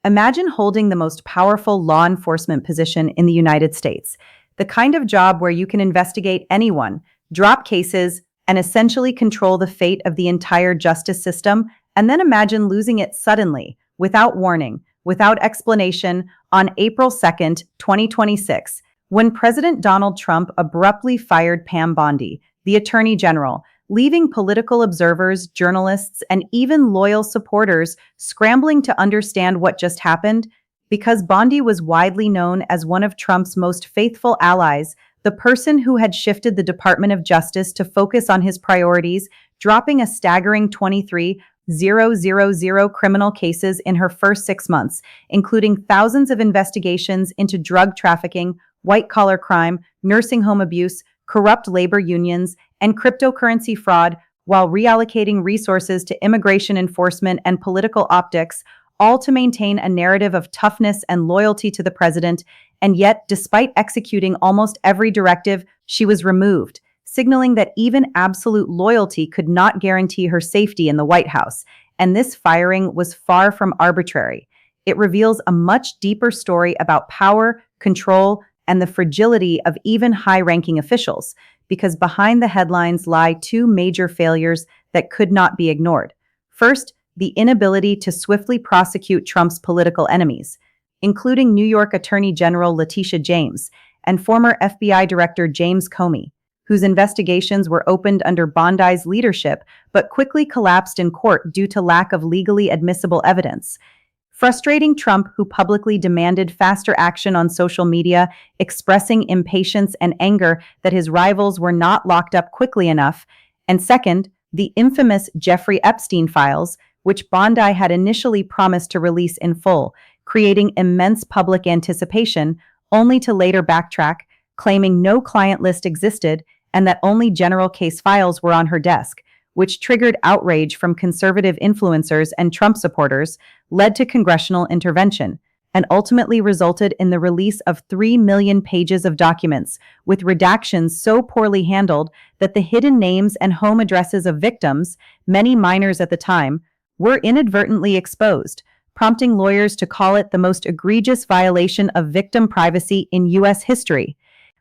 Imagine holding the most powerful law enforcement position in the United States, the kind of job where you can investigate anyone, drop cases, and essentially control the fate of the entire justice system, and then imagine losing it suddenly, without warning, without explanation, on April 2nd, 2026, when President Donald Trump abruptly fired Pam Bondi, the Attorney General, leaving political observers, journalists, and even loyal supporters scrambling to understand what just happened. Because Bondi was widely known as one of Trump's most faithful allies, the person who had shifted the Department of Justice to focus on his priorities, dropping a staggering 23,000 criminal cases in her first 6 months, including thousands of investigations into drug trafficking, white-collar crime, nursing home abuse, corrupt labor unions, and cryptocurrency fraud, while reallocating resources to immigration enforcement and political optics, all to maintain a narrative of toughness and loyalty to the president. And yet, despite executing almost every directive, she was removed, signaling that even absolute loyalty could not guarantee her safety in the White House. And this firing was far from arbitrary. It reveals a much deeper story about power, control, and the fragility of even high-ranking officials, because behind the headlines lie two major failures that could not be ignored. First, the inability to swiftly prosecute Trump's political enemies, including New York Attorney General Letitia James and former FBI Director James Comey, whose investigations were opened under Bondi's leadership but quickly collapsed in court due to lack of legally admissible evidence. Frustrating Trump, who publicly demanded faster action on social media, expressing impatience and anger that his rivals were not locked up quickly enough. And second, the infamous Jeffrey Epstein files, which Bondi had initially promised to release in full, creating immense public anticipation, only to later backtrack, claiming no client list existed and that only general case files were on her desk, which triggered outrage from conservative influencers and Trump supporters, led to congressional intervention, and ultimately resulted in the release of 3 million pages of documents, with redactions so poorly handled that the hidden names and home addresses of victims, many minors at the time, were inadvertently exposed, prompting lawyers to call it the most egregious violation of victim privacy in U.S. history,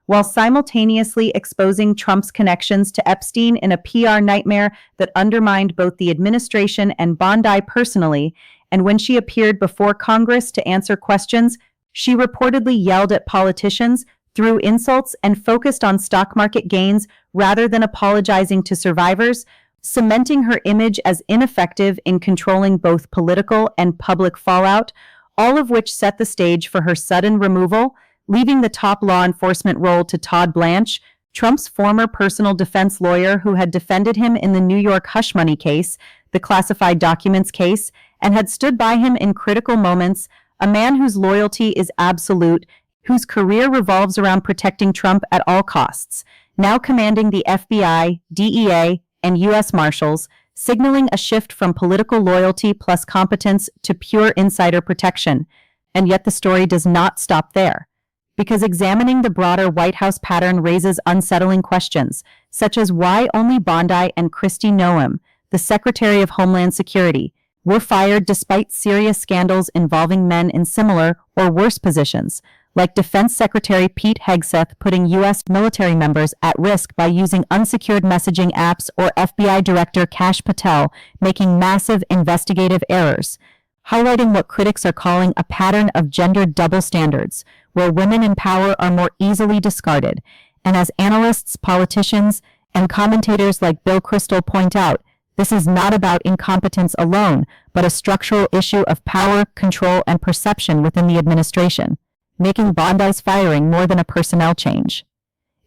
while simultaneously exposing Trump's connections to Epstein in a PR nightmare that undermined both the administration and Bondi personally. And when she appeared before Congress to answer questions, she reportedly yelled at politicians, threw insults, and focused on stock market gains rather than apologizing to survivors, cementing her image as ineffective in controlling both political and public fallout, all of which set the stage for her sudden removal, leaving the top law enforcement role to Todd Blanche, Trump's former personal defense lawyer who had defended him in the New York hush money case, the classified documents case, and had stood by him in critical moments, a man whose loyalty is absolute, whose career revolves around protecting Trump at all costs, now commanding the FBI, DEA, and U.S. Marshals, signaling a shift from political loyalty plus competence to pure insider protection. And yet the story does not stop there, because examining the broader White House pattern raises unsettling questions, such as why only Bondi and Kristi Noem, the Secretary of Homeland Security, were fired despite serious scandals involving men in similar or worse positions, like Defense Secretary Pete Hegseth putting U.S. military members at risk by using unsecured messaging apps, or FBI Director Kash Patel making massive investigative errors, highlighting what critics are calling a pattern of gendered double standards, where women in power are more easily discarded. And as analysts, politicians, and commentators like Bill Kristol point out, this is not about incompetence alone, but a structural issue of power, control, and perception within the administration, making Bondi's firing more than a personnel change.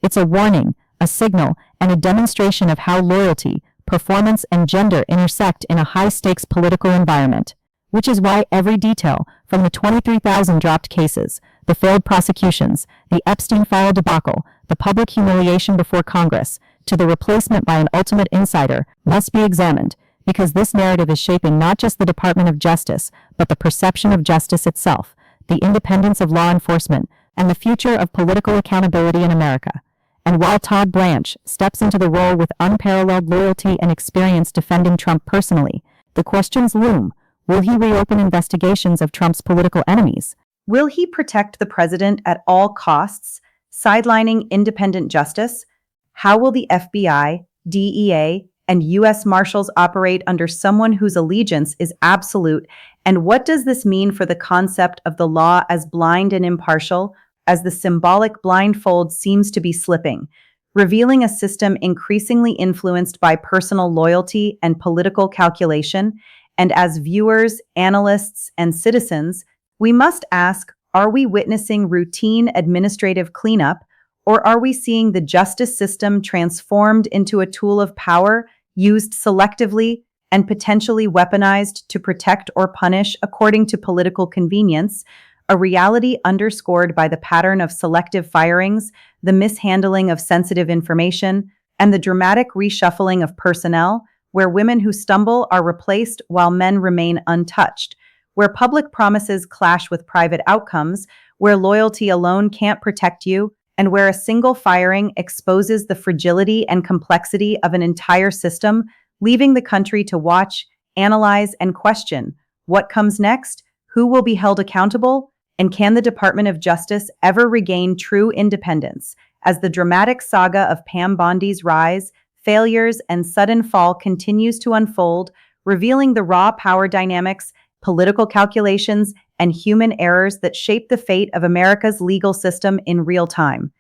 It's a warning, a signal, and a demonstration of how loyalty, performance, and gender intersect in a high-stakes political environment, which is why every detail, from the 23,000 dropped cases, the failed prosecutions, the Epstein file debacle, the public humiliation before Congress, to the replacement by an ultimate insider, must be examined, because this narrative is shaping not just the Department of Justice, but the perception of justice itself, the independence of law enforcement, and the future of political accountability in America. And while Todd Blanche steps into the role with unparalleled loyalty and experience defending Trump personally, the questions loom. Will he reopen investigations of Trump's political enemies? Will he protect the president at all costs, sidelining independent justice? How will the FBI, DEA, and U.S. Marshals operate under someone whose allegiance is absolute? And what does this mean for the concept of the law as blind and impartial, as the symbolic blindfold seems to be slipping, revealing a system increasingly influenced by personal loyalty and political calculation? And as viewers, analysts, and citizens, we must ask, are we witnessing routine administrative cleanup, or are we seeing the justice system transformed into a tool of power used selectively and potentially weaponized to protect or punish according to political convenience, a reality underscored by the pattern of selective firings, the mishandling of sensitive information, and the dramatic reshuffling of personnel, where women who stumble are replaced while men remain untouched, where public promises clash with private outcomes, where loyalty alone can't protect you, and where a single firing exposes the fragility and complexity of an entire system, leaving the country to watch, analyze, and question what comes next, who will be held accountable, and can the Department of Justice ever regain true independence as the dramatic saga of Pam Bondi's rise, failures, and sudden fall continues to unfold, revealing the raw power dynamics, political calculations, and human errors that shape the fate of America's legal system in real time.